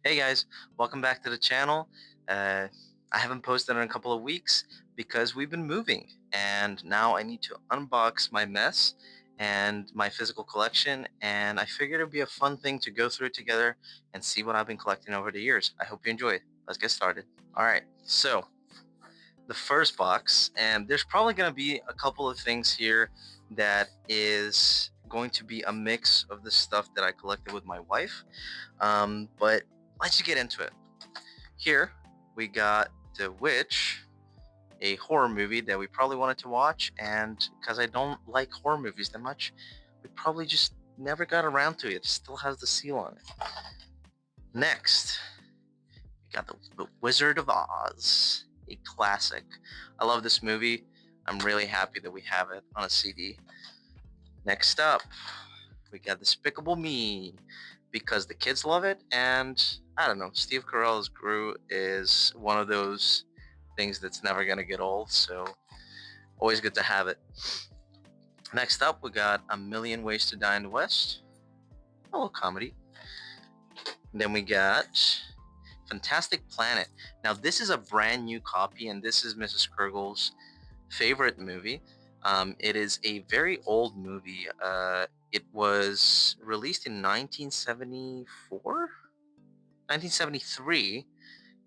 Hey guys, welcome back to the channel. Uh, I haven't posted in a couple of weeks because we've been moving, and now I need to unbox my mess and my physical collection, and I figured it'd be a fun thing to go through together and see what I've been collecting over the years. I hope you enjoy it. Let's get started. Alright, so the first box, and there's probably going to be a couple of things here that is going to be a mix of the stuff that I collected with my wife, but let's just get into it. Here we got The Witch, a horror movie that we probably wanted to watch, and because I don't like horror movies that much, we probably just never got around to it. It still has the seal on it. Next, we got the Wizard of Oz, a classic. I love this movie. I'm really happy that we have it on a CD. Next up, we got Despicable Me, because the kids love it, and I don't know, Steve Carell's Gru is one of those things that's never gonna get old, so always good to have it. Next up, we got A Million Ways to Die in the West, a little comedy. Then we got Fantastic Planet. Now this is a brand new copy, and this is Mrs. Kurgel's favorite movie. It is a very old movie. It was released in 1974, 1973,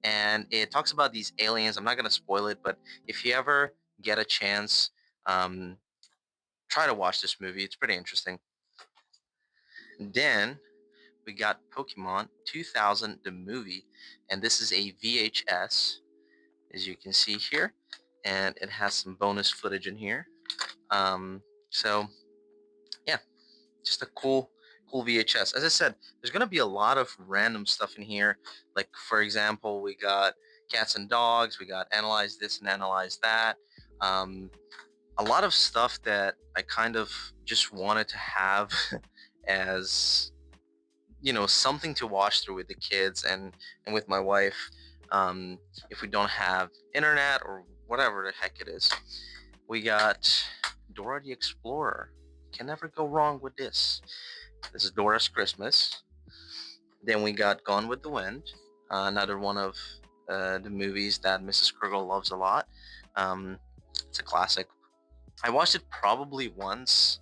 and it talks about these aliens. I'm not going to spoil it, but if you ever get a chance, um, try to watch this movie. It's pretty interesting. Then we got Pokemon 2000, the movie, and this is a VHS, as you can see here, and it has some bonus footage in here. So yeah, just a cool VHS. As I said, there's gonna be a lot of random stuff in here. Like for example, we got cats and dogs. We got analyze this and analyze that. Um, a lot of stuff that I kind of just wanted to have as something to watch through with the kids and with my wife. If we don't have internet or whatever the heck it is, we got Dora the Explorer. Can never go wrong with this. This is Dora's Christmas. Then we got Gone with the Wind, another one of the movies that Mrs. Kruger loves a lot. It's a classic. I watched it probably once,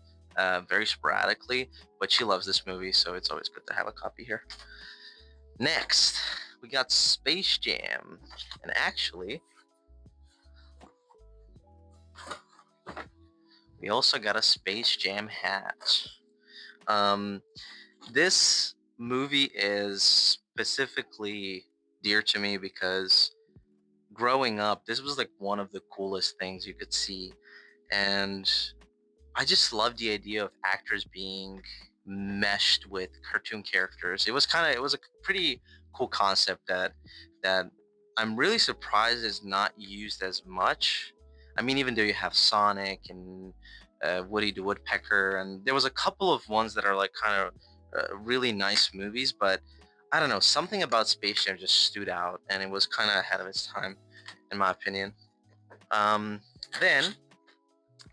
very sporadically, but she loves this movie, so it's always good to have a copy here. Next, we got Space Jam, and actually, we also got a Space Jam hat. Um, this movie is specifically dear to me because growing up, this was like one of the coolest things you could see. And I just love the idea of actors being meshed with cartoon characters. It was a pretty cool concept that I'm really surprised is not used as much. I mean, even though you have Sonic and Woody the Woodpecker, and there was a couple of ones that are like kind of really nice movies, but I don't know, something about Space Jam just stood out, and it was kind of ahead of its time, in my opinion. Um, then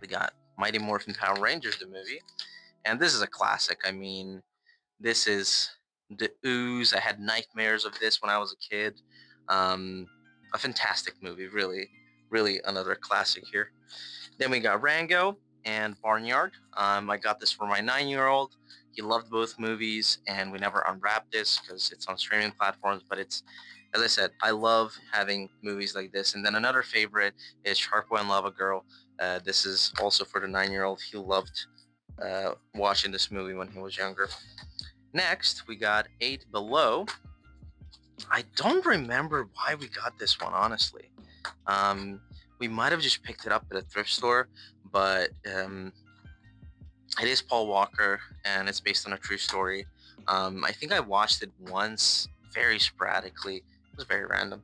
we got Mighty Morphin Power Rangers, the movie, and this is a classic. I mean, this is the ooze. I had nightmares of this when I was a kid. Um, a fantastic movie, really, really another classic here. Then we got Rango and Barnyard. I got this for my 9-year-old. He loved both movies, and we never unwrapped this because it's on streaming platforms. But it's, as I said, I love having movies like this. And then another favorite is Shark Boy and Lava Girl. This is also for the 9-year-old. He loved watching this movie when he was younger. Next, we got Eight Below. I don't remember why we got this one, honestly. Um, we might have just picked it up at a thrift store, but it is Paul Walker, and it's based on a true story. I think I watched it once, very sporadically. It was very random.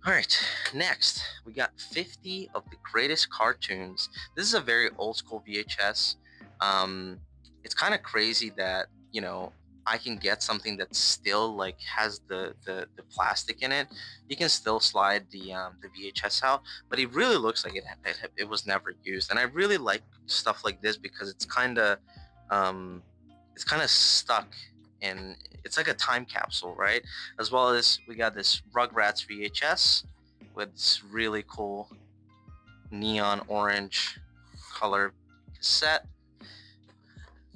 All right, next we got 50 of the greatest cartoons. This is a very old school VHS. It's kind of crazy that I can get something that still like has the plastic in it. You can still slide the VHS out, but it really looks like it was never used. And I really like stuff like this because um, it's kind of stuck in it's like a time capsule, right? As well as we got this Rugrats VHS with this really cool neon orange color cassette.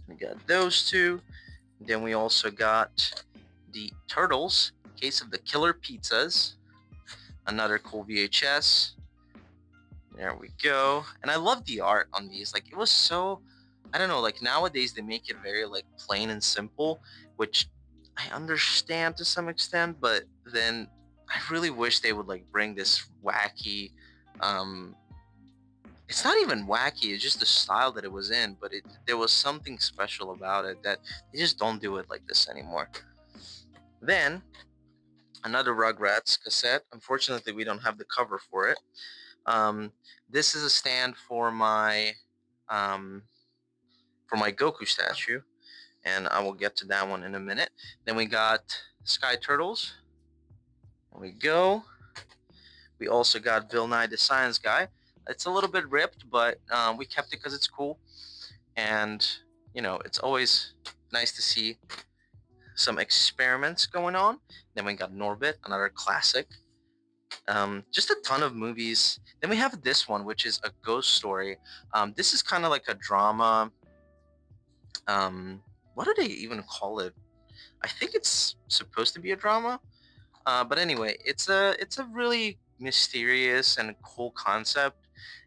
We got those two. Then we also got the Turtles, Case of the Killer Pizzas, another cool VHS. There we go. And I love the art on these. Like, it was so, I don't know, like nowadays they make it very like plain and simple, which I understand to some extent, but then I really wish they would like bring this wacky, um it's not even wacky, it's just the style that it was in, but there was something special about it that they just don't do it like this anymore. Then another Rugrats cassette. Unfortunately, we don't have the cover for it. Um, this is a stand um, for my Goku statue, and I will get to that one in a minute. Then we got Sky Turtles. There we go. We also got Bill Nye the Science Guy. It's a little bit ripped, but we kept it because it's cool, and it's always nice to see some experiments going on. Then we got Norbit, another classic. Just a ton of movies. Then we have this one, which is a ghost story. This is kind of like a drama. Um, what do they even call it? I think it's supposed to be a drama. But anyway, it's a really mysterious and cool concept.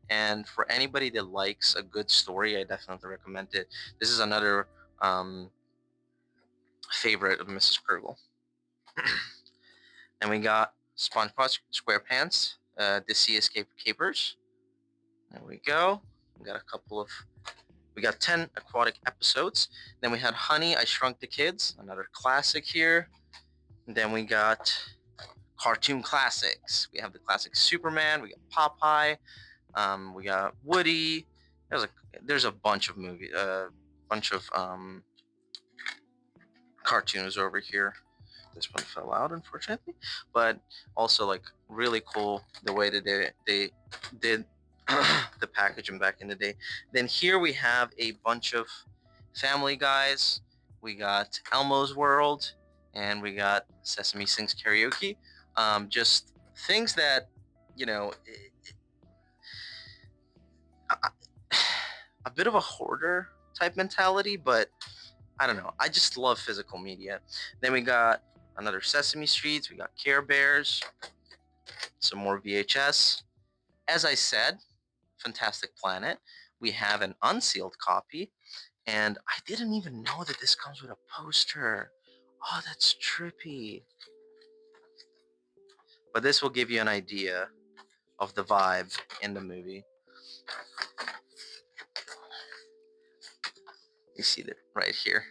And for anybody that likes a good story, I definitely recommend it. This is another um, favorite of Mrs. Purgle. And we got SpongeBob SquarePants, the Sea Escape Capers. There we go. We got 10 aquatic episodes. Then we had Honey, I Shrunk the Kids, another classic here. And then we got cartoon classics. We have the classic Superman. We got Popeye. We got Woody. There's a bunch of movies, bunch of cartoons over here. This one fell out, unfortunately, but also like really cool the way that they did the packaging back in the day. Then here we have a bunch of Family Guys. We got Elmo's World, and we got Sesame Sings Karaoke. Just things that you know a, a bit of a hoarder type mentality, but I don't know. I just love physical media. Then we got another Sesame Streets. We got Care Bears, some more VHS. As I said, Fantastic Planet. We have an unsealed copy, and I didn't even know that this comes with a poster. Oh, that's trippy. But this will give you an idea of the vibe in the movie. You see that right here.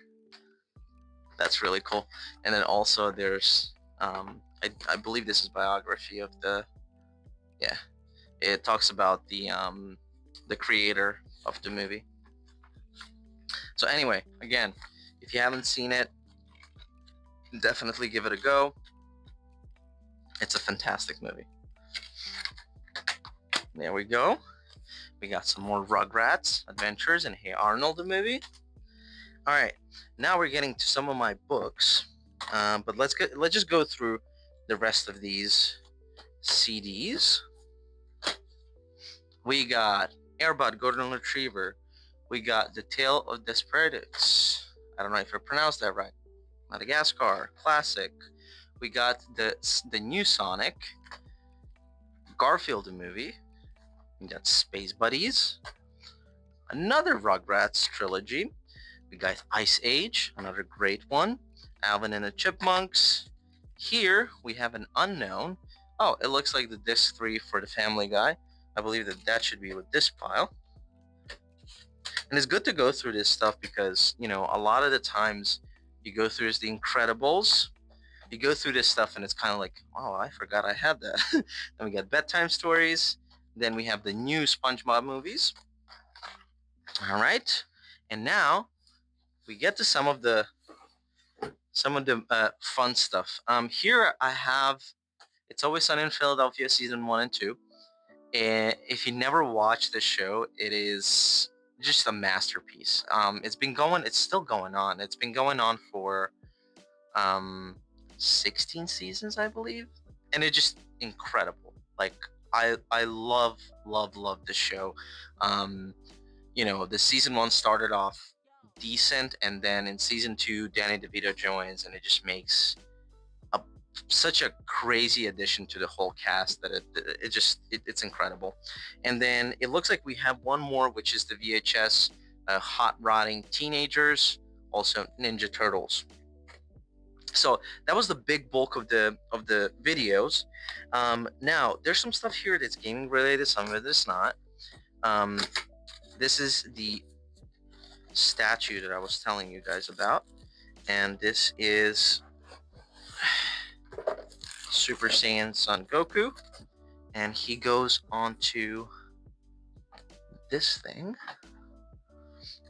That's really cool. And then also there's, I believe this is biography of yeah, it talks about the creator of the movie. So anyway, again, if you haven't seen it, definitely give it a go. It's a fantastic movie. There we go. We got some more Rugrats Adventures and Hey Arnold, the movie. All right, now we're getting to some of my books, but let's just go through the rest of these CDs. We got Airbud Golden Retriever. We got The Tale of Desperados. I don't know if I pronounced that right. Madagascar, classic. We got the new Sonic, Garfield the movie. We got Space Buddies, another Rugrats trilogy. We got Ice Age, another great one. Alvin and the Chipmunks. Here we have an unknown. Oh, it looks like the disc 3 for the Family Guy. I believe that should be with this pile. And it's good to go through this stuff because, a lot of the times you go through The Incredibles. You go through this stuff and it's kind of like, oh, I forgot I had that. Then we got bedtime stories. Then we have the new SpongeBob movies. All right. And now we get to some of the fun stuff. Here I have It's Always Sunny in Philadelphia season 1 and 2. And if you never watched the show, it is just a masterpiece. It's still going on. It's been going on for um 16 seasons, I believe, and it's just incredible. Like, I love the show. um the season one started off decent, and then in season two, Danny DeVito joins, and it just makes a such a crazy addition to the whole cast that it's incredible. And then it looks like we have one more, which is the VHS, Hot Rodding Teenagers, also Ninja Turtles. So that was the big bulk of the videos. Now there's some stuff here that's gaming related, some of it is not. Um, this is the statue that I was telling you guys about, and this is Super Saiyan Son Goku, and he goes onto this thing.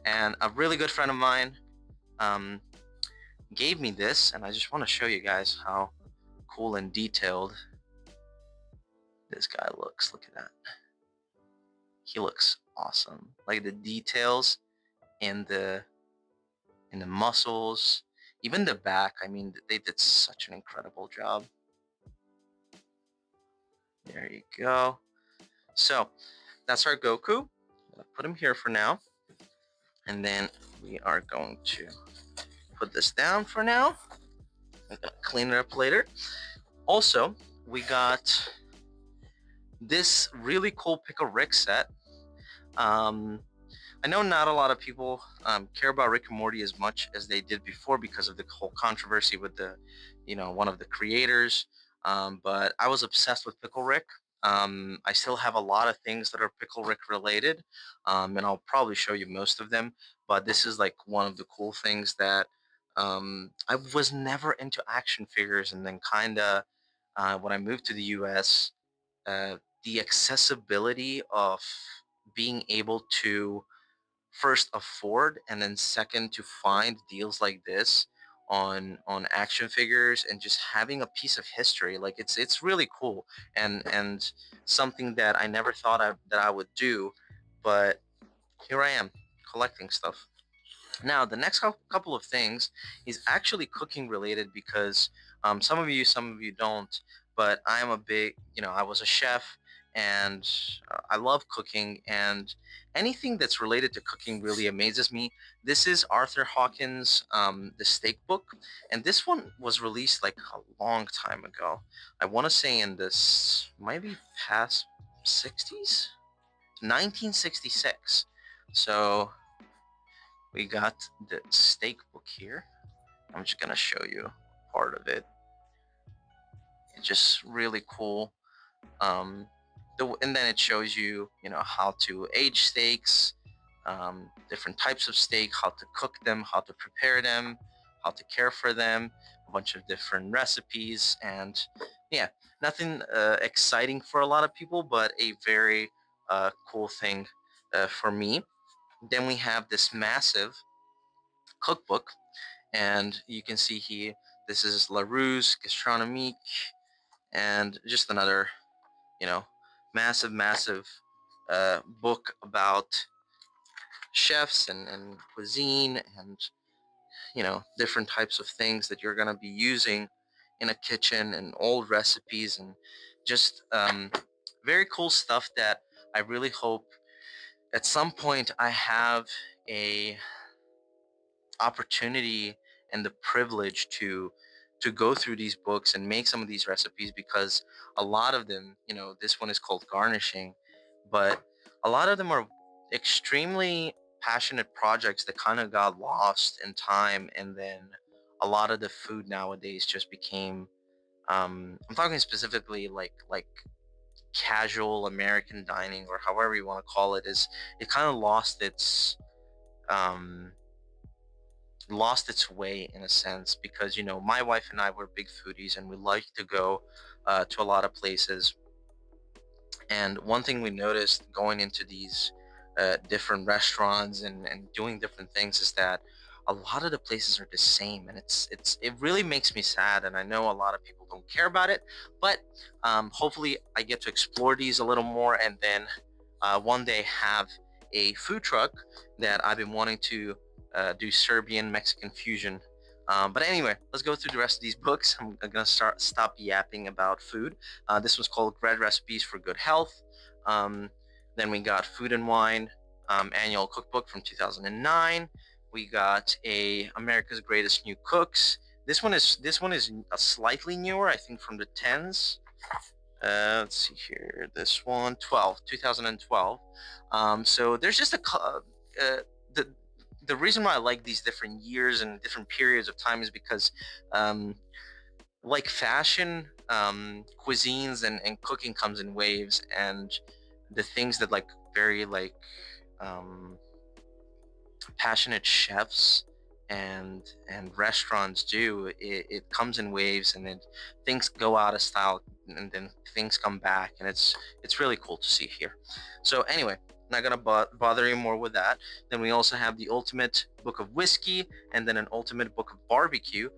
And a really good friend of mine um, gave me this, and I just want to show you guys how cool and detailed this guy looks. Look at that. He looks awesome. Like the details in the muscles, even the back. I mean, they did such an incredible job. There you go. So that's our Goku. I'm gonna put him here for now, and then we are going to put this down for now. I'm gonna clean it up later. Also, we got this really cool Pickle Rick set. Um, I know not a lot of people care about Rick and Morty as much as they did before because of the whole controversy with one of the creators. But I was obsessed with Pickle Rick. I still have a lot of things that are Pickle Rick related, and I'll probably show you most of them. But this is like one of the cool things that I was never into action figures, and then kind of when I moved to the U.S., uh, the accessibility of being able to first afford, and then second to find deals like this on action figures, and just having a piece of history, like it's really cool, and something that I never thought that I would do, but here I am collecting stuff. Now, the next couple of things is actually cooking related, because some of you don't, but I am a big, I was a chef, and I love cooking, and anything that's related to cooking really amazes me. This is Arthur Hawkins' The Steak Book, and this one was released like a long time ago. I want to say in this maybe past 60s, 1966. So we got the steak book here. I'm just gonna show you part of it. It's just really cool. And then it shows you, how to age steaks, different types of steak, how to cook them, how to prepare them, how to care for them, a bunch of different recipes, and yeah, nothing exciting for a lot of people, but a very cool thing for me. Then we have this massive cookbook, and you can see here, this is LaRue's Gastronomique, and just another, you know, massive book about chefs and cuisine, and different types of things that you're going to be using in a kitchen, and old recipes, and just very cool stuff that I really hope at some point I have a opportunity and the privilege to go through these books and make some of these recipes, because a lot of them, this one is called garnishing, but a lot of them are extremely passionate projects that kind of got lost in time, and then a lot of the food nowadays just became I'm talking specifically like casual American dining, or however you want to call it, is it kind of um lost its way in a sense, because my wife and I were big foodies, and we like to go to a lot of places. And one thing we noticed going into these different restaurants and doing different things is that a lot of the places are the same, and it really makes me sad. And I know a lot of people don't care about it, but hopefully I get to explore these a little more, and then one day have a food truck that I've been wanting to do Serbian Mexican fusion But anyway, let's go through the rest of these books. I'm gonna stop yapping about food. This one's called Bread Recipes for Good Health. Um, then we got Food and Wine Annual Cookbook from 2009. We got a America's Greatest New Cooks. This one is a slightly newer, I think, from the tens. Let's see here. This one, 2012. So there's just the the reason why I like these different years and different periods of time is because, um, like fashion, cuisines and cooking comes in waves, and the things that like very like um, passionate chefs and restaurants do, it comes in waves, and then things go out of style, and then things come back, and it's really cool to see here. So anyway, not gonna bother you more with that. Then we also have the ultimate book of whiskey, and then an ultimate book of barbecue.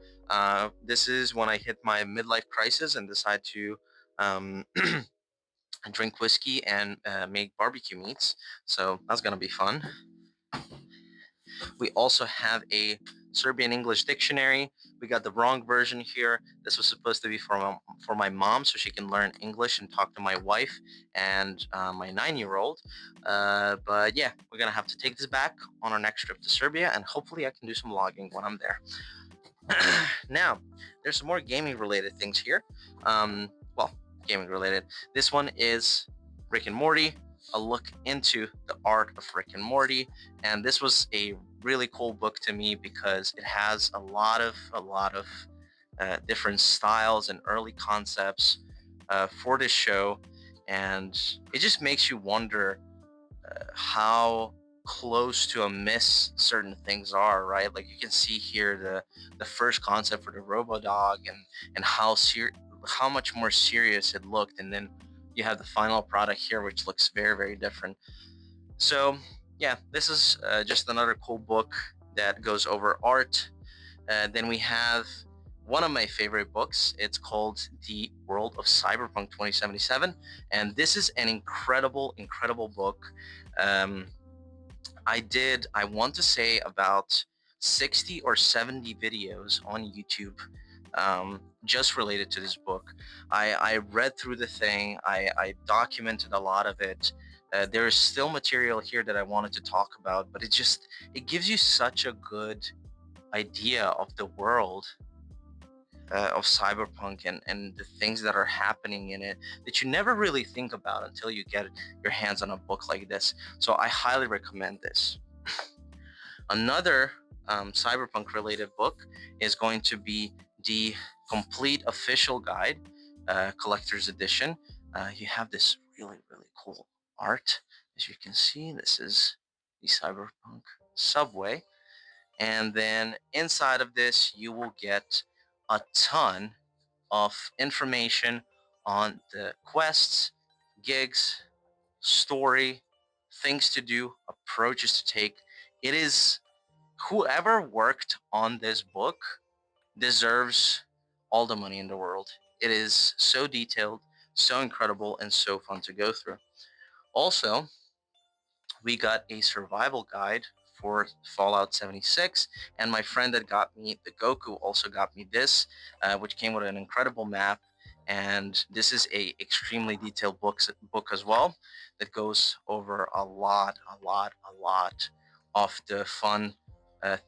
This is when I hit my midlife crisis and decide to um, drink whiskey and make barbecue meats, so that's gonna be fun. We also have a Serbian English dictionary. We got the wrong version here. This was supposed to be for my mom so she can learn English and talk to my wife and my 9-year-old. But yeah, we're going to have to take this back on our next trip to Serbia, and hopefully I can do some logging when I'm there. Now, there's some more gaming related things here. Well, gaming related. This one is Rick and Morty, a look into the art of Rick and Morty, and this was a really cool book to me because it has a lot of different styles and early concepts for this show, and it just makes you wonder how close to a miss certain things are, right? Like you can see here the first concept for the Robo Dog, and how much more serious it looked, and then you have the final product here, which looks very very different. So yeah, this is just another cool book that goes over art. Then we have one of my favorite books. It's called The World of Cyberpunk 2077, and this is an incredible book. Um, I want to say about 60 or 70 videos on YouTube just related to this book. I read through the thing, I documented a lot of it. There is still material here that I wanted to talk about, but it gives you such a good idea of the world of cyberpunk, and the things that are happening in it that you never really think about until you get your hands on a book like this. So I highly recommend this. Another cyberpunk related book is going to be the complete official guide, collector's edition. You have this really cool art. As you can see, this is the cyberpunk subway. And then inside of this, you will get a ton of information on the quests, gigs, story, things to do, approaches to take. It is whoever worked on this book deserves all the money in the world. It is so detailed, so incredible, and so fun to go through. Also, we got a survival guide for Fallout 76, and my friend that got me the Goku also got me this, which came with an incredible map. And this is a extremely detailed book as well that goes over a lot of the fun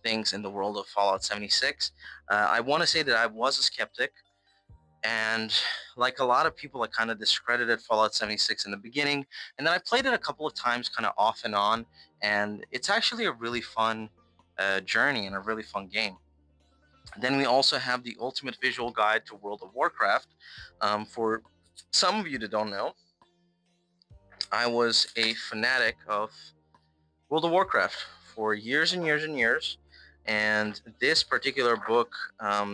things in the world of Fallout 76. I want to say that I was a skeptic, and like a lot of people, I kind of discredited Fallout 76 in the beginning, and then I played it a couple of times, kind of off and on, and it's actually a really fun journey and a really fun game. Then we also have the Ultimate Visual Guide to World of Warcraft. For some of you that don't know, I was a fanatic of World of Warcraft for years and years and years. And this particular book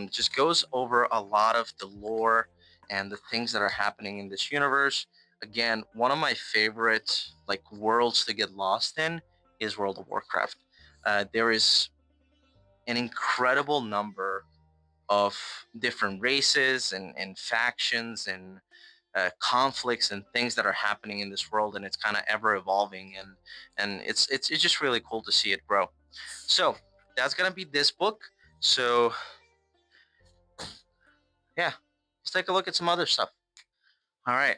just goes over a lot of the lore and the things that are happening in this universe. Again, one of my favorite like worlds to get lost in is World of Warcraft. There is an incredible number of different races and factions and conflicts and things that are happening in this world, and it's kind of ever evolving, and it's just really cool to see it grow. So that's gonna be this book. So yeah, let's take a look at some other stuff. All right,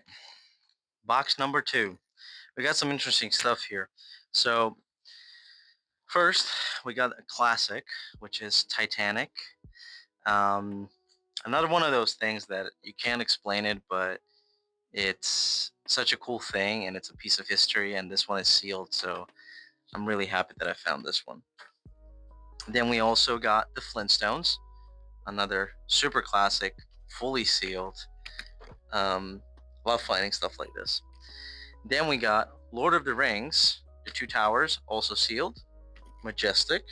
box number 2. We got some interesting stuff here. So first, we got a classic, which is Titanic. Um, Another one of those things that you can't explain it, but it's such a cool thing and it's a piece of history. And this one is sealed, so I'm really happy that I found this one. Then we also got the Flintstones, another super classic, fully sealed. Um, Love finding stuff like this. Then we got Lord of the Rings, The Two Towers, also sealed, majestic.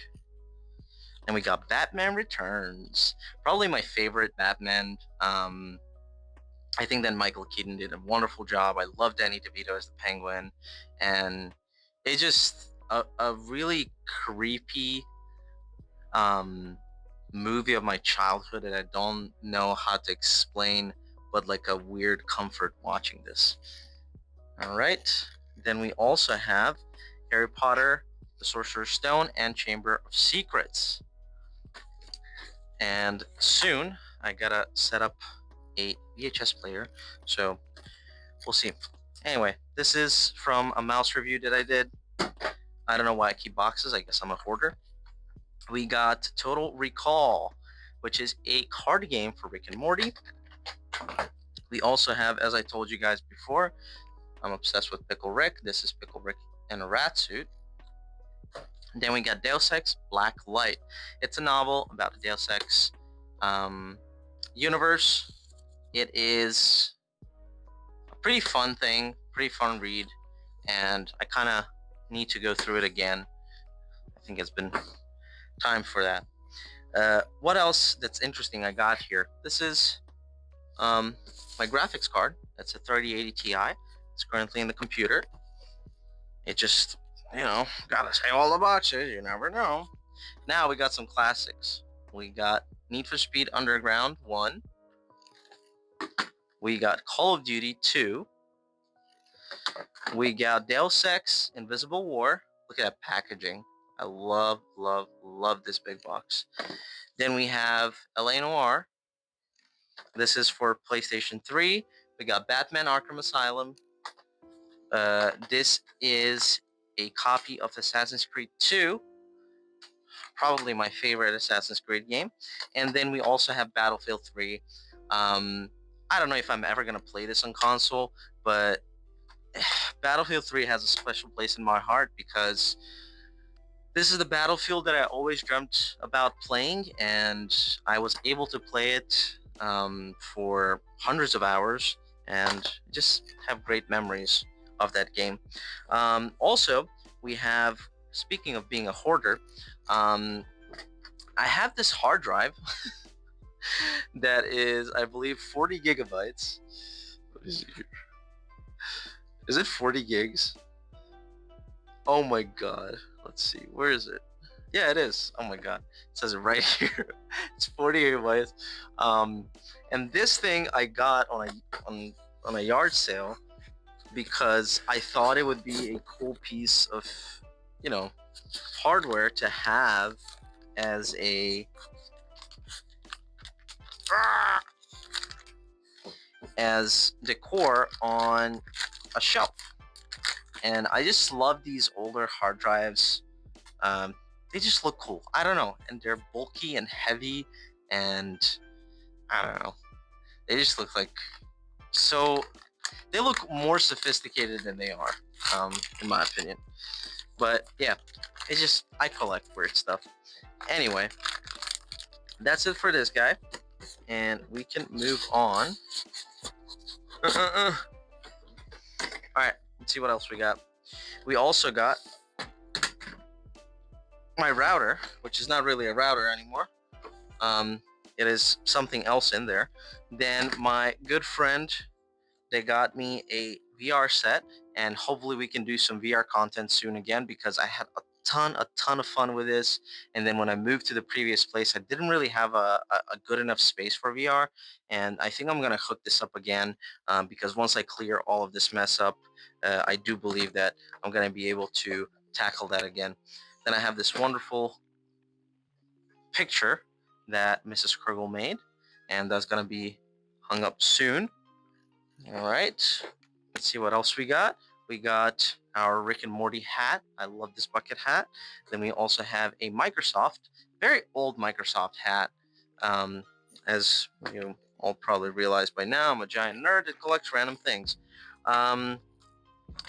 And we got Batman Returns, probably my favorite Batman. I think that Michael Keaton did a wonderful job. I love Danny DeVito as the Penguin, and it's just a really creepy um, movie of my childhood that I don't know how to explain, but like a weird comfort watching this. All right. Then we also have Harry Potter, The Sorcerer's Stone, and Chamber of Secrets. And soon I gotta set up a VHS player, so we'll see. Anyway, this is from a mouse review that I did. I don't know why I keep boxes. I guess I'm a hoarder. We got Total Recall, which is a card game for Rick and Morty. We also have, as I told you guys before, I'm obsessed with Pickle Rick. This is Pickle Rick in a rat suit. And then we got Deus Ex Black Light. It's a novel about the Deus Ex universe. It is a pretty fun thing, pretty fun read, and I kind of need to go through it again. I think it's been time for that. What else that's interesting I got here? This is my graphics card. That's a 3080 Ti. It's currently in the computer. It just, gotta say all the boxes. You never know. Now we got some classics. We got Need for Speed Underground 1. We got Call of Duty 2. We got Deus Ex Invisible War. Look at that packaging. I love, love, love this big box. Then we have LA Noire. This is for PlayStation 3. We got Batman Arkham Asylum. This is a copy of Assassin's Creed 2. Probably my favorite Assassin's Creed game. And then we also have Battlefield 3. I don't know if I'm ever going to play this on console, but Battlefield 3 has a special place in my heart because this is the Battlefield that I always dreamt about playing, and I was able to play it for hundreds of hours and just have great memories of that game. Also, we have, speaking of being a hoarder, I have this hard drive that is, I believe, 40 gigabytes. What is it here? Is it 40 gigs? Oh my god. Let's see. Where is it? Yeah, it is. Oh my god. It says it right here. It's 40 gigabytes. And this thing I got on a yard sale because I thought it would be a cool piece of, you know, hardware to have as decor on a shelf. And I just love these older hard drives. They just look cool. I don't know, and they're bulky and heavy, and I don't know. They just look like so. They look more sophisticated than they are, in my opinion. But yeah, it's just I collect weird stuff. Anyway, that's it for this guy, and we can move on. All right, let's see what else we got. We also got my router, which is not really a router anymore. It is something else in there. Then my good friend, they got me a VR set, and hopefully we can do some VR content soon again because I had a ton of fun with this. And then when I moved to the previous place, I didn't really have a good enough space for VR, and I think I'm gonna hook this up again because once I clear all of this mess up, I do believe that I'm gonna be able to tackle that again. Then I have this wonderful picture that Mrs. Krugel made, and that's gonna be hung up soon. All right, let's see what else we got. We got our Rick and Morty hat. I love this bucket hat. Then we also have a Microsoft, very old Microsoft hat. Um, as you all probably realize by now, I'm a giant nerd that collects random things. Um,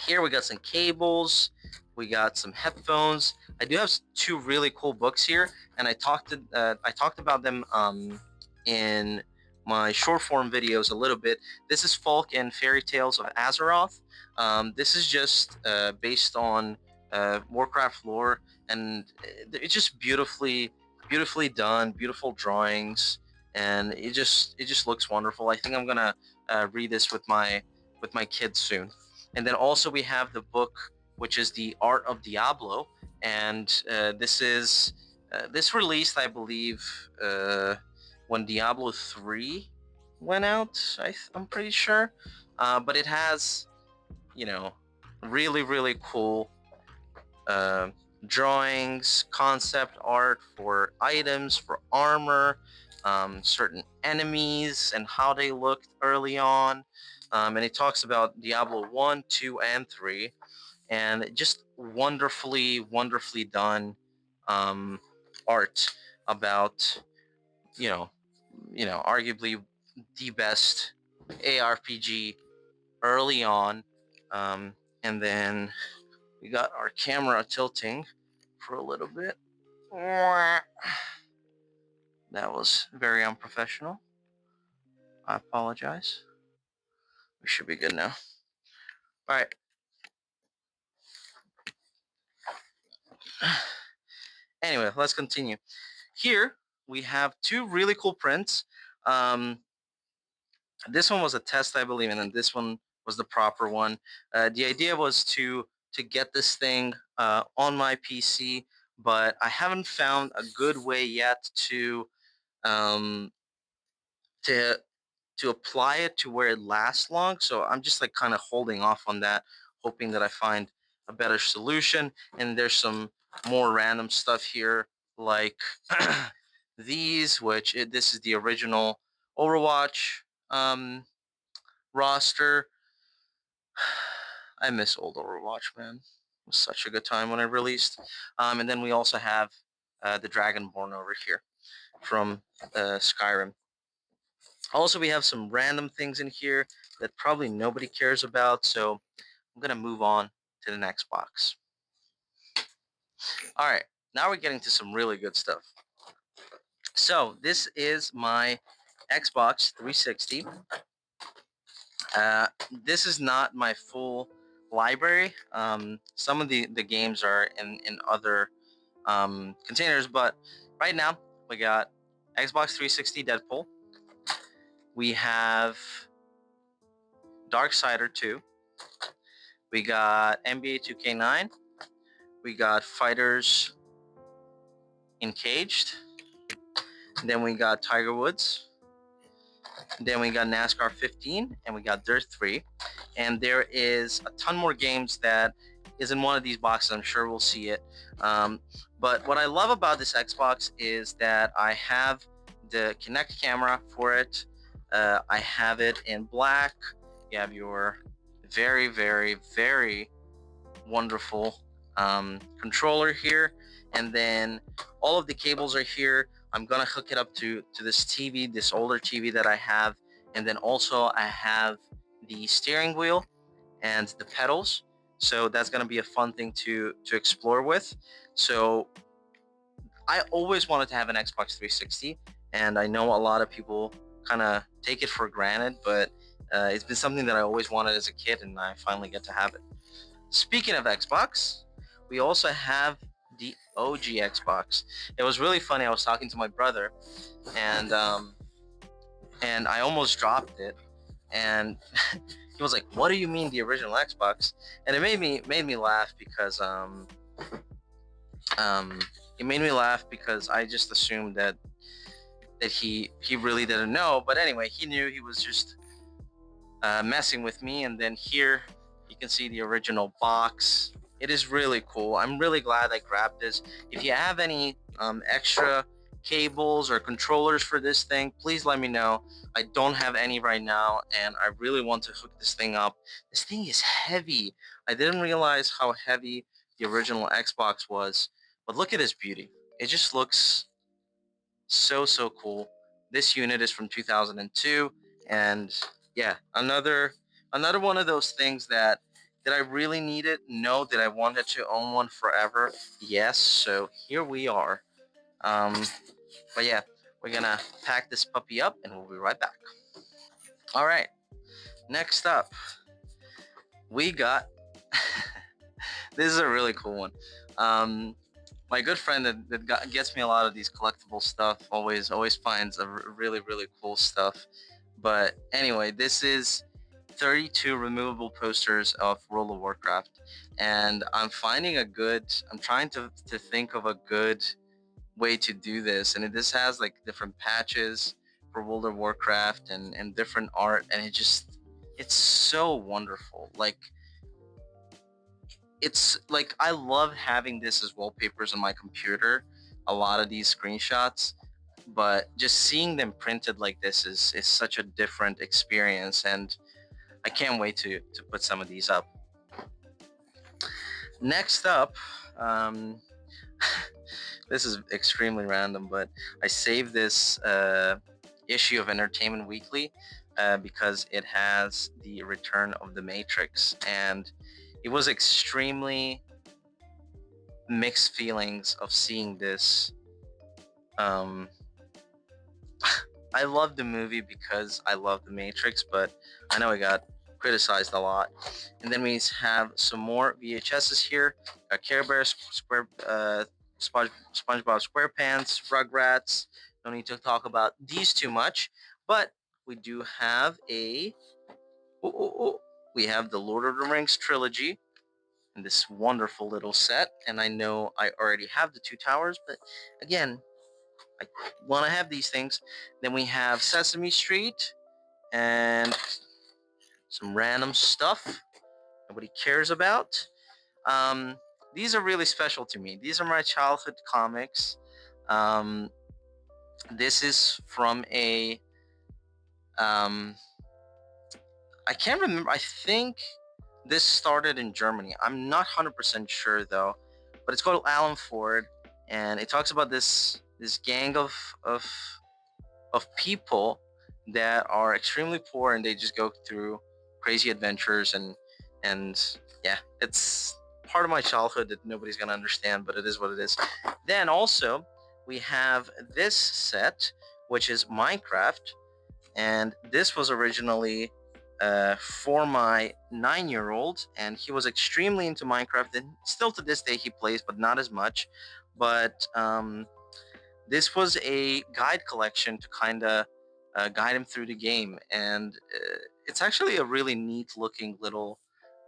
Here we got some cables. We got some headphones. I do have two really cool books here, and I talked about them in my short form videos a little bit. This is Folk and Fairy Tales of Azeroth. This is just based on Warcraft lore, and it's just beautifully done, beautiful drawings, and it just looks wonderful. I think I'm gonna read this with my kids soon. And then also we have the book, which is The Art of Diablo, and this released, I believe, when Diablo 3 went out. I'm pretty sure, but it has, you know, really cool uh, drawings, concept art for items, for armor, certain enemies, and how they looked early on. And it talks about Diablo 1, 2, and 3, and just wonderfully done um, art about, you know, arguably the best ARPG early on. And then we got our camera tilting for a little bit. That was very unprofessional. I apologize. We should be good now. All right. Anyway, let's continue. Here we have two really cool prints. Um, this one was a test, I believe, and then this one was the proper one. The idea was to get this thing on my PC, but I haven't found a good way yet um, to to apply it to where it lasts long. So I'm just like kind of holding off on that, hoping that I find a better solution. And there's some more random stuff here, like these, this is the original Overwatch roster. I miss old Overwatch, man. It was such a good time when it released. And then we also have the Dragonborn over here from Skyrim. Also, we have some random things in here that probably nobody cares about, so I'm going to move on to the next box. All right, now we're getting to some really good stuff. So this is my Xbox 360. This is not my full library. Some of the games are in other containers, but right now we got Xbox 360 Deadpool. We have Darksider 2. We got NBA 2K9. We got Fighters Encaged. Then we got Tiger Woods. Then we got NASCAR 15, and we got Dirt 3. And there is a ton more games that is in one of these boxes. I'm sure we'll see it. But what I love about this Xbox is that I have the Kinect camera for it. I have it in black. You have your very wonderful controller here, and then all of the cables are here. I'm gonna hook it up to this TV, this older TV that I have, and then also I have the steering wheel and the pedals. So that's gonna be a fun thing to explore with. So I always wanted to have an Xbox 360, and I know a lot of people kind of take it for granted, but it's been something that I always wanted as a kid, and I finally get to have it. Speaking of Xbox, we also have the OG Xbox. It was really funny. I was talking to my brother, and I almost dropped it, and he was like, "What do you mean the original Xbox?" And it made me laugh because um, I just assumed that he really didn't know. But anyway, he knew. He was just messing with me. And then here you can see the original box. It is really cool. I'm really glad I grabbed this. If you have any extra cables or controllers for this thing, please let me know. I don't have any right now, and I really want to hook this thing up. This thing is heavy. I didn't realize how heavy the original Xbox was, but look at this beauty. It just looks so cool. This unit is from 2002, and yeah, another one of those things that did I really need it? No. Did I wanted to own one forever? Yes. So here we are. Um, but yeah, we're gonna pack this puppy up, and we'll be right back. All right. Next up, we got. This is a really cool one. Um, my good friend that gets me a lot of these collectible stuff always finds a really cool stuff. But anyway, this is 32 removable posters of World of Warcraft, and I'm trying to think of a good way to do this, and this has like different patches for World of Warcraft and different art, and it's so wonderful. Like I love having this as wallpapers on my computer, a lot of these screenshots, but just seeing them printed like this is such a different experience, and I can't wait to put some of these up. Next up, um, this is extremely random, but I saved this issue of Entertainment Weekly because it has the Return of the Matrix, and it was extremely mixed feelings of seeing this. Um, I love the movie because I love the Matrix, but I know it got criticized a lot. And then we have some more VHSs here. Care Bears, SpongeBob SquarePants, Rugrats. No need to talk about these too much, but we do have oh, oh, oh, we have the Lord of the Rings trilogy in this wonderful little set. And I know I already have the Two Towers, but again, I want to have these things. Then we have Sesame Street and some random stuff nobody cares about. Um, these are really special to me. These are my childhood comics. Um, this is from a um, I can't remember. I think this started in Germany. I'm not 100% sure though, but it's called Alan Ford, and it talks about this gang of people that are extremely poor, and they just go through crazy adventures, and yeah, it's part of my childhood that nobody's gonna understand, but it is what it is. Then also we have this set, which is Minecraft, and this was originally for my 9-year-old, and he was extremely into Minecraft, and still to this day he plays, but not as much. But this was a guide collection to kind of guide him through the game, and it's actually a really neat looking little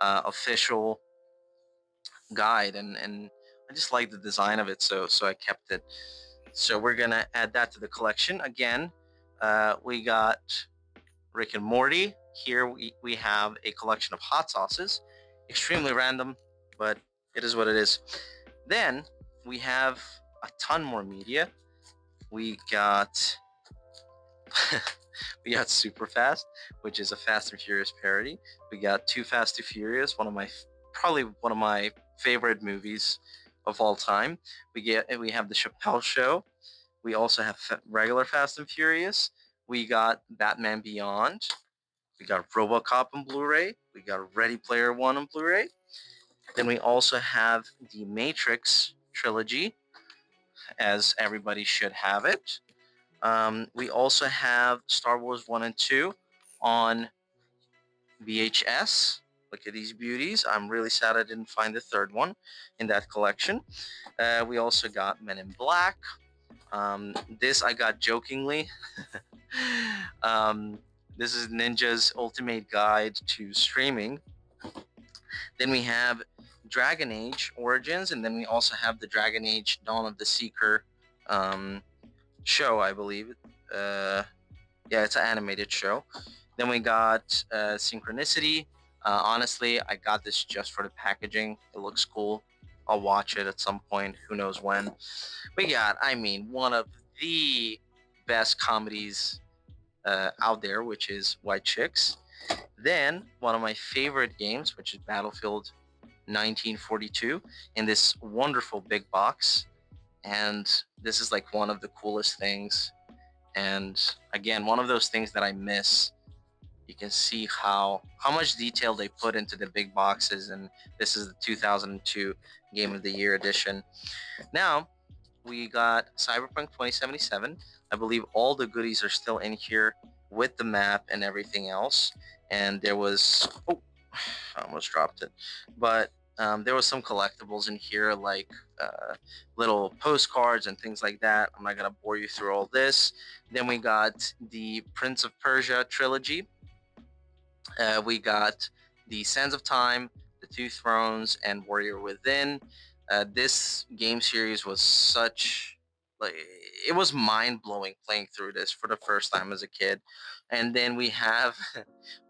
official guide, and I just like the design of it, so I kept it. So we're gonna add that to the collection again. We got Rick and Morty. Here we have a collection of hot sauces, extremely random, but it is what it is. Then we have a ton more media. We got we got Super Fast, which is a Fast and Furious parody. We got Too Fast Too Furious, probably one of my favorite movies of all time. We have the Chappelle Show. We also have regular Fast and Furious. We got Batman Beyond. We got RoboCop on Blu-ray. We got Ready Player One on Blu-ray. Then we also have the Matrix trilogy, as everybody should have it. We also have Star Wars 1 and 2 on VHS. Look at these beauties. I'm really sad I didn't find the third one in that collection. We also got Men in Black. This I got jokingly. um, this is Ninja's Ultimate Guide to Streaming. Then we have Dragon Age Origins, and then we also have the Dragon Age Dawn of the Seeker show, I believe. Yeah, it's an animated show. Then we got Synchronicity. Honestly, I got this just for the packaging. It looks cool. I'll watch it at some point. Who knows when? We got, one of the best comedies out there, which is White Chicks. Then one of my favorite games, which is Battlefield 1942, in this wonderful big box. And this is like one of the coolest things. And again, one of those things that I miss. You can see how much detail they put into the big boxes, and this is the 2002 Game of the Year edition. Now we got Cyberpunk 2077. I believe all the goodies are still in here with the map and everything else. And there was, oh, I almost dropped it, but there was some collectibles in here, like little postcards and things like that. I'm not gonna bore you through all this. Then we got the Prince of Persia trilogy. We got the Sands of Time, the Two Thrones, and Warrior Within. This game series was such, like, it was mind blowing playing through this for the first time as a kid. And then we have,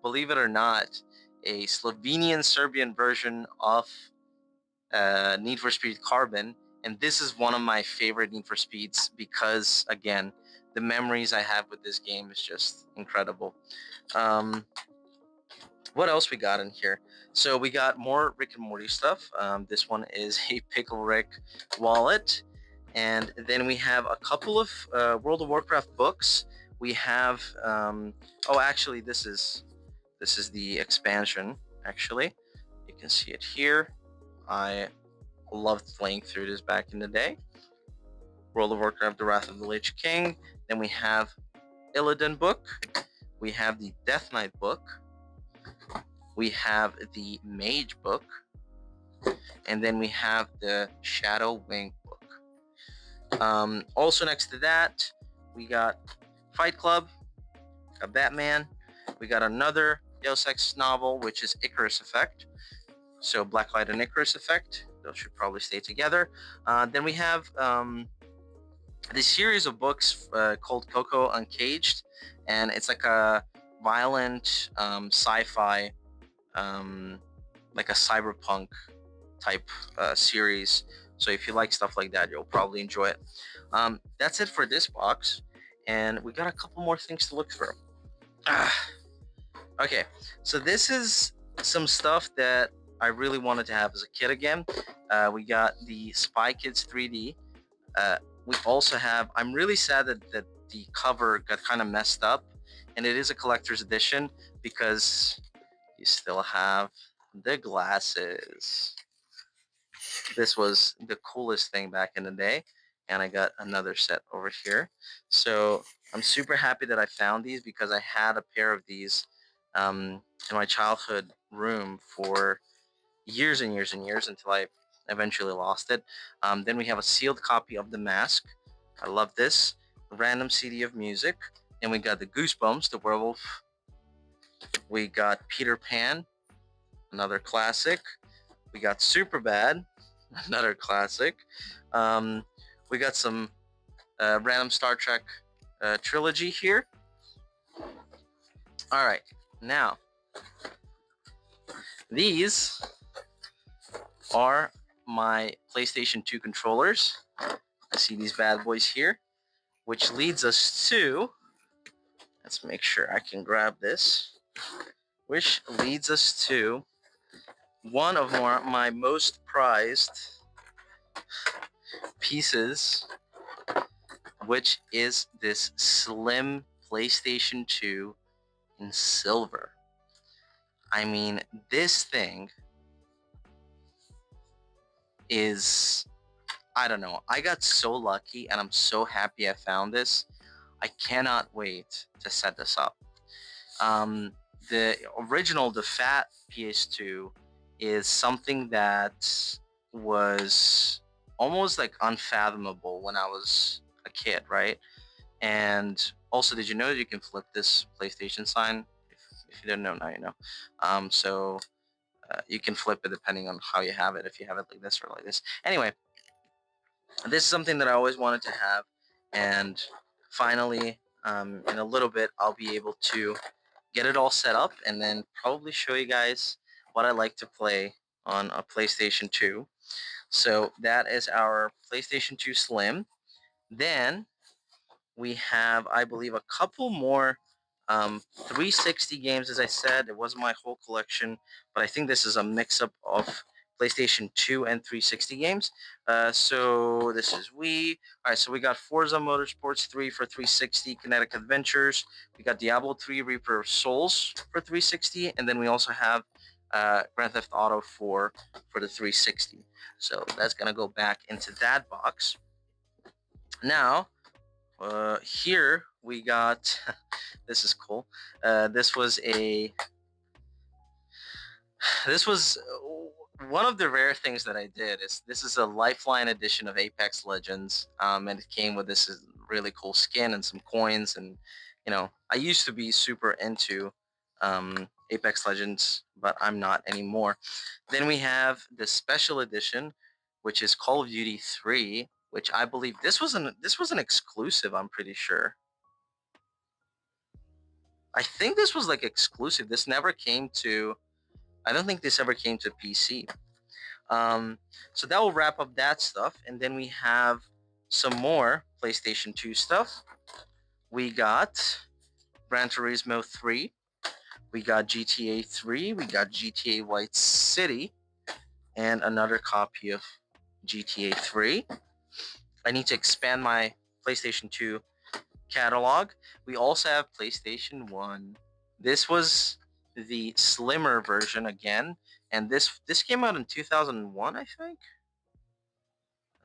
believe it or not, a Slovenian Serbian version of Need for Speed Carbon. And this is one of my favorite Need for Speeds because, again, the memories I have with this game is just incredible. Um, what else we got in here? So we got more Rick and Morty stuff. This one is a Pickle Rick wallet, and then we have a couple of World of Warcraft books. We have oh, actually, this is the expansion. Actually, you can see it here. I loved playing through this back in the day. World of Warcraft: The Wrath of the Lich King. Then we have Illidan book. We have the Death Knight book. We have the Mage book, and then we have the Shadow Wing book. Also next to that, we got Fight Club, a Batman. We got another Deus Ex novel, which is Icarus Effect. So Blacklight and Icarus Effect. Those should probably stay together. Then we have this series of books called Coco Uncaged, and it's like a violent sci-fi, like a cyberpunk type series. So if you like stuff like that, you'll probably enjoy it. That's it for this box, and we got a couple more things to look through. Okay, so this is some stuff that I really wanted to have as a kid again. We got the Spy Kids 3D. We also have, I'm really sad that the cover got kind of messed up, and it is a collector's edition because you still have the glasses. This was the coolest thing back in the day, and I got another set over here. So I'm super happy that I found these because I had a pair of these in my childhood room for years and years and years until I eventually lost it. Then we have a sealed copy of The Mask. I love this. A random CD of music. And we got the Goosebumps, the werewolf. We got Peter Pan, another classic. We got Superbad, another classic. We got some random Star Trek trilogy here. All right, now these are my PlayStation 2 controllers. I see these bad boys here, which leads us to, let's make sure I can grab this, which leads us to one of my most prized pieces, which is this slim PlayStation 2 in silver. I mean, this thing is, I don't know. I got so lucky and I'm so happy I found this. I cannot wait to set this up. The original, the fat PS2, is something that was almost like unfathomable when I was a kid, right? And also, did you know that you can flip this PlayStation sign? If you didn't know, now you know. So you can flip it depending on how you have it. If you have it like this or like this. Anyway, this is something that I always wanted to have, and finally, in a little bit, I'll be able to get it all set up and then probably show you guys what I like to play on a PlayStation 2. So that is our PlayStation 2 Slim. Then we have, I believe, a couple more 360 games. As I said, it wasn't my whole collection, but I think this is a mix-up of PlayStation 2 and 360 games. So this is Wii. All right, so we got Forza Motorsports 3 for 360, Kinetic Adventures. We got Diablo 3 Reaper of Souls for 360, and then we also have Grand Theft Auto 4 for the 360. So that's gonna go back into that box. Now, here we got this is cool. This was a this was one of the rare things that I did. Is this is a Lifeline edition of Apex Legends, and it came with this really cool skin and some coins. And I used to be super into Apex Legends, but I'm not anymore. Then we have the special edition, which is Call of Duty 3, which I believe this was an exclusive. I'm pretty sure. I think this was like exclusive. This never came to. I don't think this ever came to PC. Um, so that will wrap up that stuff, and then we have some more PlayStation 2 stuff. We got Gran Turismo 3. We got GTA 3. We got GTA White City, and another copy of GTA 3. I need to expand my PlayStation 2 catalog. We also have PlayStation 1. This was the slimmer version again, and this came out in 2001, I think.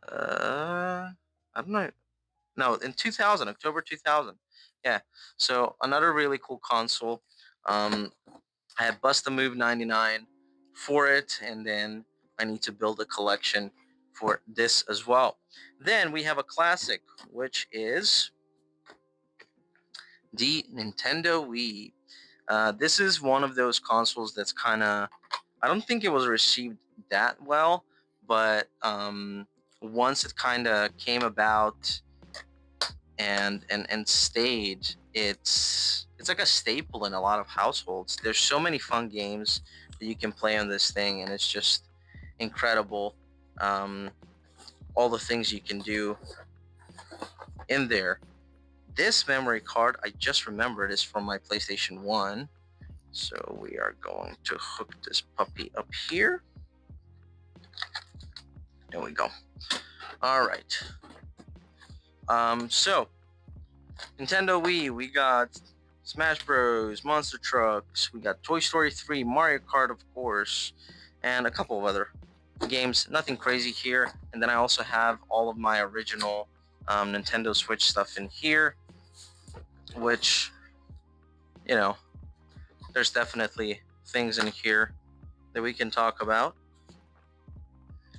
I don't know. No, in 2000, October 2000. Yeah. So another really cool console. Um, I have Bust a Move 99 for it, and then I need to build a collection for this as well. Then we have a classic, which is the Nintendo Wii. This is one of those consoles that's kind of, I don't think it was received that well, but once it kind of came about and stayed, it's like a staple in a lot of households. There's so many fun games that you can play on this thing, and it's just incredible. Um, all the things you can do in there. This memory card, I just remembered, is from my PlayStation 1. So we are going to hook this puppy up here. There we go. All right. So Nintendo Wii, we got Smash Bros, Monster Trucks, we got Toy Story 3, Mario Kart, of course, and a couple of other games. Nothing crazy here. And then I also have all of my original Nintendo Switch stuff in here, which, there's definitely things in here that we can talk about.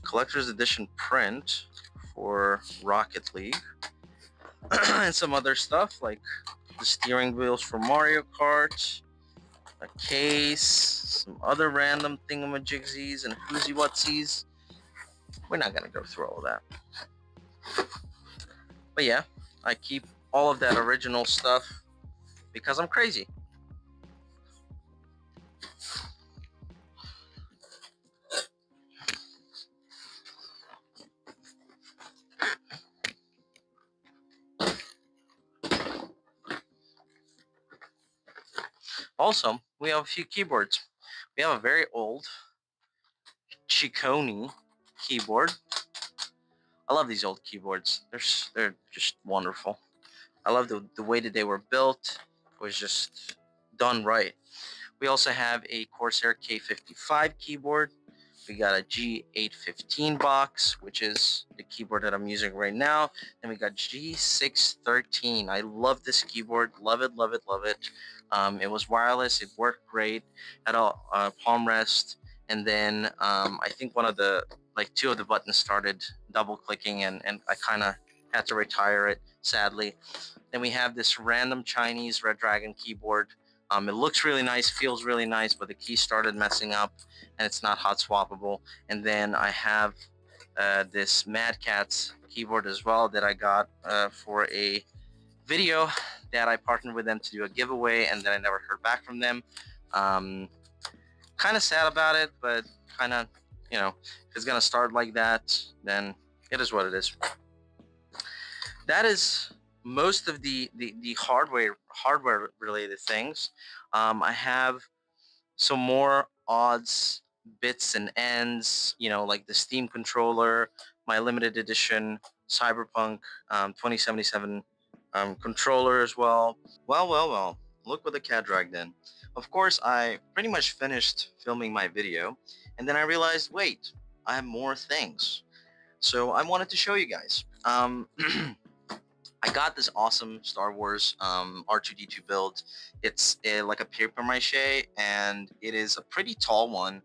Collector's edition print for Rocket League. And some other stuff like the steering wheels for Mario Kart, a case, some other random thingamajigsies and whoozy whatsies. We're not gonna go through all of that. But yeah, I keep all of that original stuff because I'm crazy. Also, we have a few keyboards. We have a very old Chicone keyboard. I love these old keyboards. They're just wonderful. I love the way that they were built. It was just done right. We also have a Corsair K55 keyboard. We got a G815 box, which is the keyboard that I'm using right now. Then we got G613. I love this keyboard. Love it, love it, love it. It was wireless. It worked great. Had a palm rest. And then I think two of the buttons started double clicking, and I kind of had to retire it, sadly. Then we have this random Chinese Red Dragon keyboard. It looks really nice, feels really nice, but the key started messing up, and it's not hot swappable. And then I have this Mad Catz keyboard as well that I got for a video that I partnered with them to do a giveaway, and then I never heard back from them. Kind of sad about it, but kind of, if it's gonna start like that, then it is what it is. That is most of the hardware related things. I have some more odds, bits and ends, like the Steam controller, my limited edition Cyberpunk 2077 controller as well. Well, look what the cat dragged in. Of course, I pretty much finished filming my video, and then I realized, wait, I have more things. So I wanted to show you guys. I got this awesome Star Wars R2D2 build. It's like a paper mache, and it is a pretty tall one.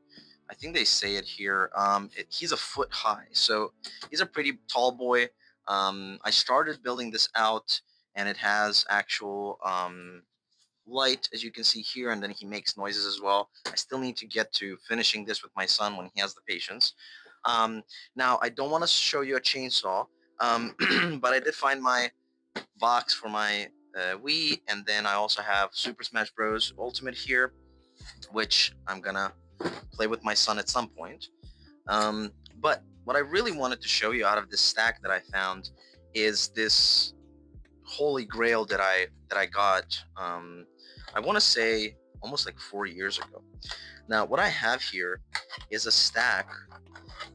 I think they say it here. He's a foot high, so he's a pretty tall boy. I started building this out, and it has actual light, as you can see here, and then he makes noises as well. I still need to get to finishing this with my son when he has the patience. Um, Now, I don't want to show you a chainsaw, but I did find my box for my Wii, and then I also have Super Smash Bros. Ultimate here, which I'm gonna play with my son at some point. But what I really wanted to show you out of this stack that I found is this holy grail that I got. I want to say almost like 4 years ago. Now, what I have here is a stack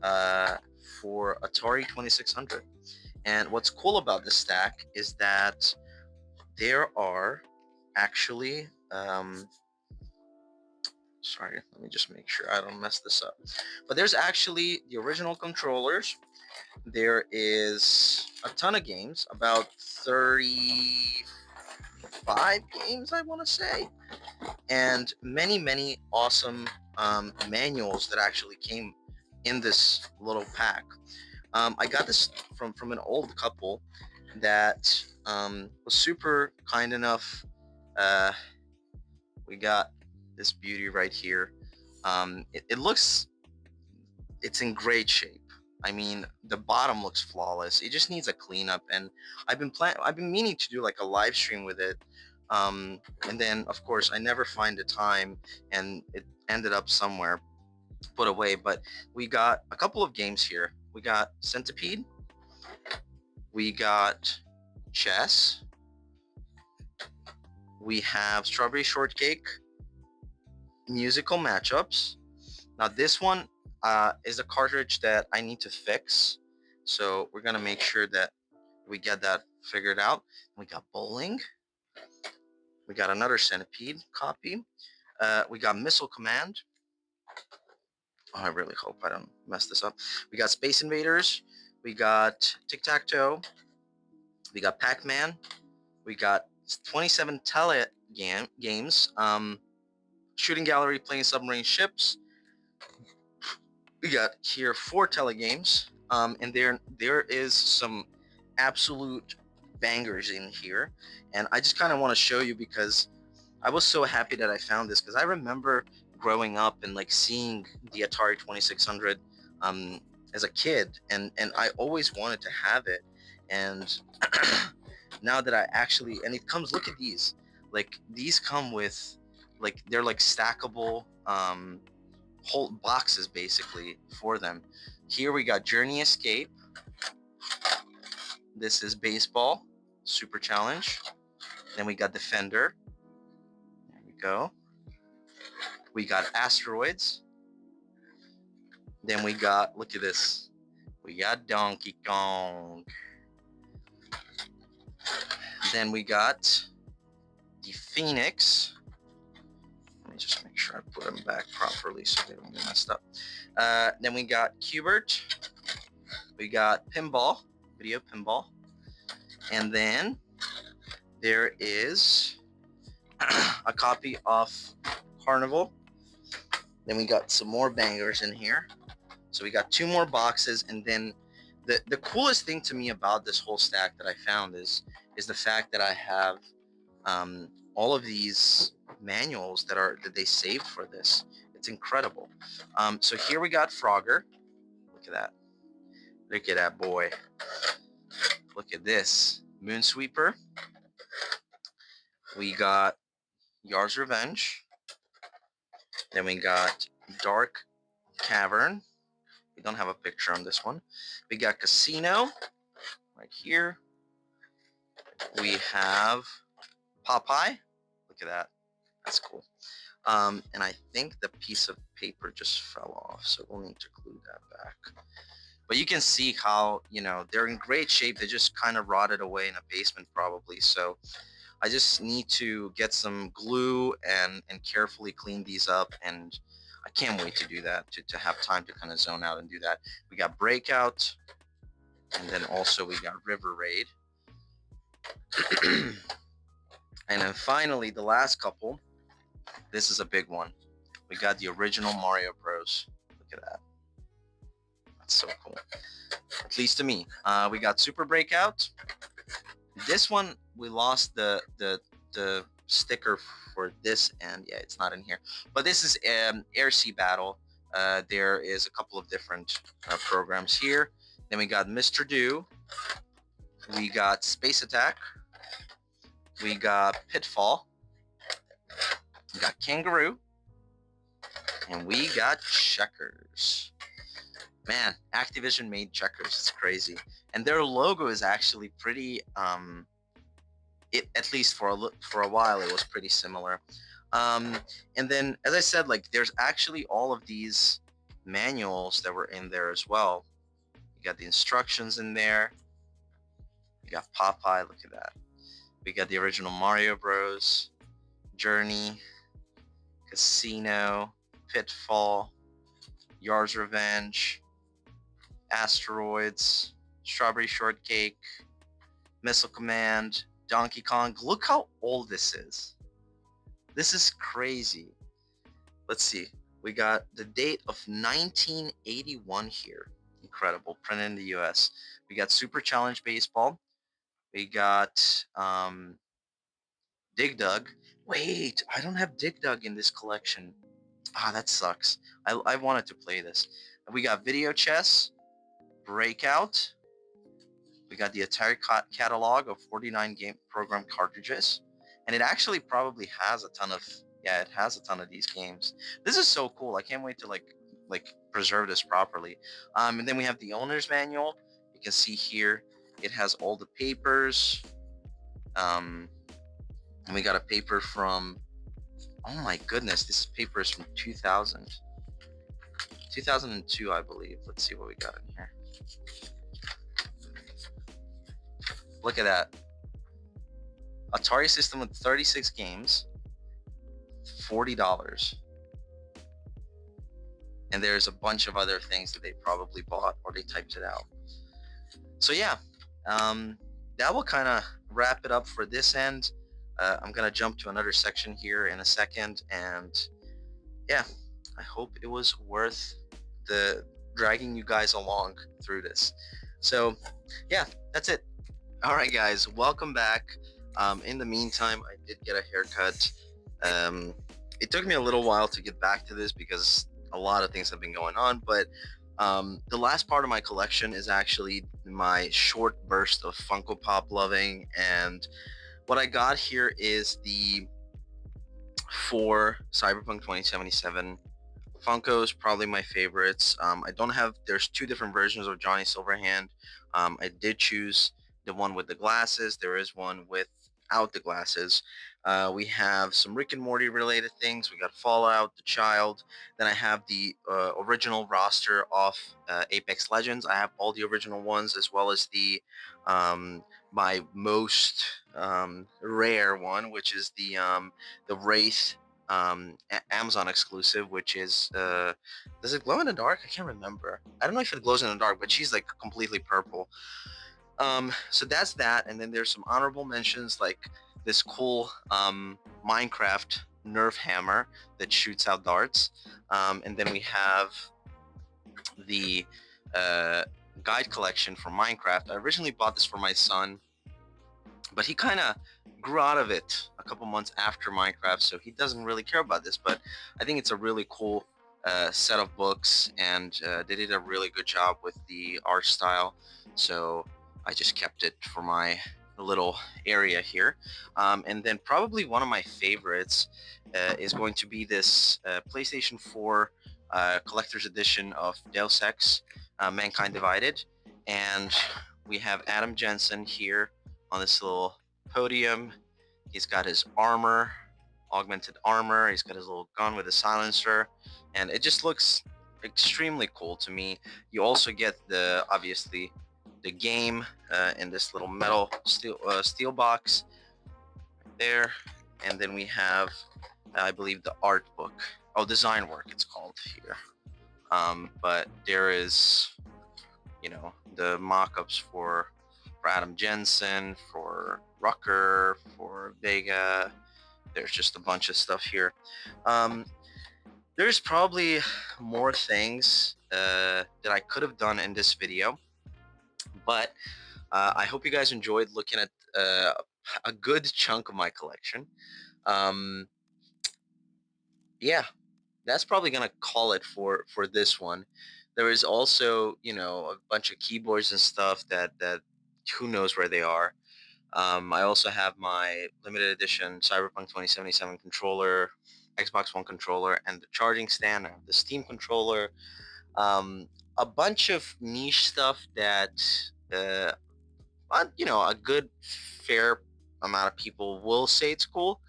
uh, for Atari 2600. And what's cool about this stack is that there are actually sorry, let me just make sure I don't mess this up, but there's actually the original controllers. There is a ton of games, about 35 games I want to say, and many awesome manuals that actually came in this little pack. I got this from an old couple that was super kind enough. uh, we got this beauty right here. It looks, it's in great shape. I mean, the bottom looks flawless. It just needs a cleanup, and I've been meaning to do like a live stream with it. And then of course I never find the time, and it ended up somewhere put away. But we got a couple of games here. We got Centipede. We got chess. We have Strawberry Shortcake, musical matchups. Now this one is a cartridge that I need to fix, so we're gonna make sure that we get that figured out. We got bowling. We got another Centipede copy. We got Missile Command. Oh, I really hope I don't mess this up. We got Space Invaders. We got Tic Tac Toe. We got Pac Man. We got 27 games. Shooting Gallery, playing submarine ships. We got here 4 telegames, and there is some absolute bangers in here, and I just kind of want to show you because I was so happy that I found this, because I remember growing up and like seeing the Atari 2600 um, as a kid, and I always wanted to have it, and now that I actually, and it comes, look at these, like these come with, like they're like stackable whole boxes basically for them. Here we got Journey Escape. This is Baseball Super Challenge. Then we got Defender. There we go. We got Asteroids. Then we got, look at this, we got Donkey Kong. Then we got the Phoenix. Let me just make sure I put them back properly so they don't get messed up. Then we got Cubert. We got Pinball, Video Pinball. And then there is a copy of Carnival. Then we got some more bangers in here. So we got 2 more boxes, and then the coolest thing to me about this whole stack that I found is the fact that I have all of these manuals that they saved for this. It's incredible. So here we got Frogger. Look at that. Look at that boy. Look at this. Moonsweeper. We got Yar's Revenge. Then we got Dark Cavern. We don't have a picture on this one. We got Casino right here. We have Popeye. Look at that. That's cool. And I think the piece of paper just fell off, so we'll need to glue that back. But you can see how, they're in great shape. They just kind of rotted away in a basement probably. So I just need to get some glue and carefully clean these up. And I can't wait to do that, to have time to kind of zone out and do that. We got Breakout, and then also we got River Raid. And then finally, the last couple. This is a big one. We got the original Mario Bros. Look at that. That's so cool. At least to me. We got Super Breakout. This one, we lost the sticker for this end. Yeah, it's not in here. But this is Air Sea Battle. There is a couple of different programs here. Then we got Mr. Do. We got Space Attack. We got Pitfall. We got Kangaroo. And we got Checkers. Man, Activision made Checkers. It's crazy. And their logo is actually pretty, at least for a while, it was pretty similar. And then, as I said, like, there's actually all of these manuals that were in there as well. You got the instructions in there. You got Popeye. Look at that. We got the original Mario Bros. Journey. Casino. Pitfall. Yar's Revenge. Asteroids. Strawberry Shortcake. Missile Command. Donkey Kong. Look how old this is. This is crazy. Let's see. We got the date of 1981 here. Incredible. Printed in the US. We got Super Challenge Baseball. We got Dig Dug. Wait, I don't have Dig Dug in this collection. Ah, that sucks. I wanted to play this. We got Video Chess. Breakout. We got the Atari catalog of 49 game program cartridges. And it actually probably has a ton of, it has a ton of these games. This is so cool. I can't wait to like preserve this properly. And then we have the owner's manual. You can see here, it has all the papers. And we got a paper from, oh my goodness, this paper is from 2002, I believe. Let's see what we got in here. Look at that. Atari system with 36 games, $40. And there's a bunch of other things that they probably bought or they typed it out. So yeah, that will kind of wrap it up for this end. I'm going to jump to another section here in a second. And yeah, I hope it was worth the dragging you guys along through this. So yeah, that's it. All right, guys, welcome back. In the meantime, I did get a haircut. It took me a little while to get back to this because a lot of things have been going on, but the last part of my collection is actually my short burst of Funko Pop loving, and what I got here is the 4 Cyberpunk 2077 Funkos, probably my favorites. I don't have, there's 2 different versions of Johnny Silverhand. I did choose the one with the glasses. There is one without the glasses. We have some Rick and Morty related things. We got Fallout, The Child. Then I have the original roster of Apex Legends. I have all the original ones, as well as the my most rare one, which is the Wraith Amazon exclusive, which is does it glow in the dark? I can't remember. I don't know if it glows in the dark, but she's like completely purple. So that's that, and then there's some honorable mentions like this cool Minecraft Nerf hammer that shoots out darts, and then we have the guide collection for Minecraft. I originally bought this for my son, but he kind of grew out of it a couple months after Minecraft, so he doesn't really care about this, but I think it's a really cool set of books, and they did a really good job with the art style, so I just kept it for my little area here. And then probably one of my favorites is going to be this PlayStation 4 collector's edition of Deus Ex Mankind Divided, and we have Adam Jensen here on this little podium. He's got his armor, augmented armor. He's got his little gun with a silencer, and it just looks extremely cool to me. You also get the obviously the game in this little metal steel box there, and then we have I believe the art book. Oh, design work it's called here. But there is the mock-ups for Adam Jensen, for Rucker, for Vega. There's just a bunch of stuff here. Um, there's probably more things that I could have done in this video, but I hope you guys enjoyed looking at a good chunk of my collection. Um, yeah, that's probably gonna call it for this one. There is also, a bunch of keyboards and stuff that who knows where they are. I also have my limited edition Cyberpunk 2077 controller, Xbox One controller, and the charging stand. I have the Steam controller. A bunch of niche stuff that uh, a good fair amount of people will say it's cool,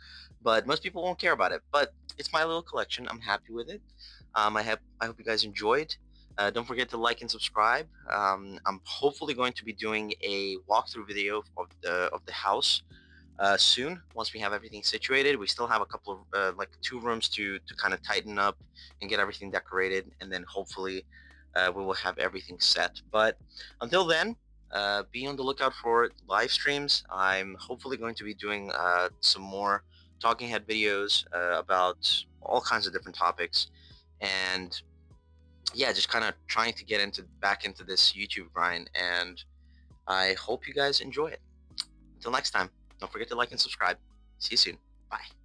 but most people won't care about it. But it's my little collection. I'm happy with it. I hope you guys enjoyed. Don't forget to like and subscribe. I'm hopefully going to be doing a walkthrough video of the house soon. Once we have everything situated, we still have a couple of like 2 rooms to kind of tighten up and get everything decorated, and then hopefully we will have everything set. But until then, be on the lookout for live streams. I'm hopefully going to be doing some more talking head videos about all kinds of different topics, and yeah, just kind of trying to get back into this YouTube grind. And I hope you guys enjoy it. Until next time, don't forget to like and subscribe. See you soon. Bye.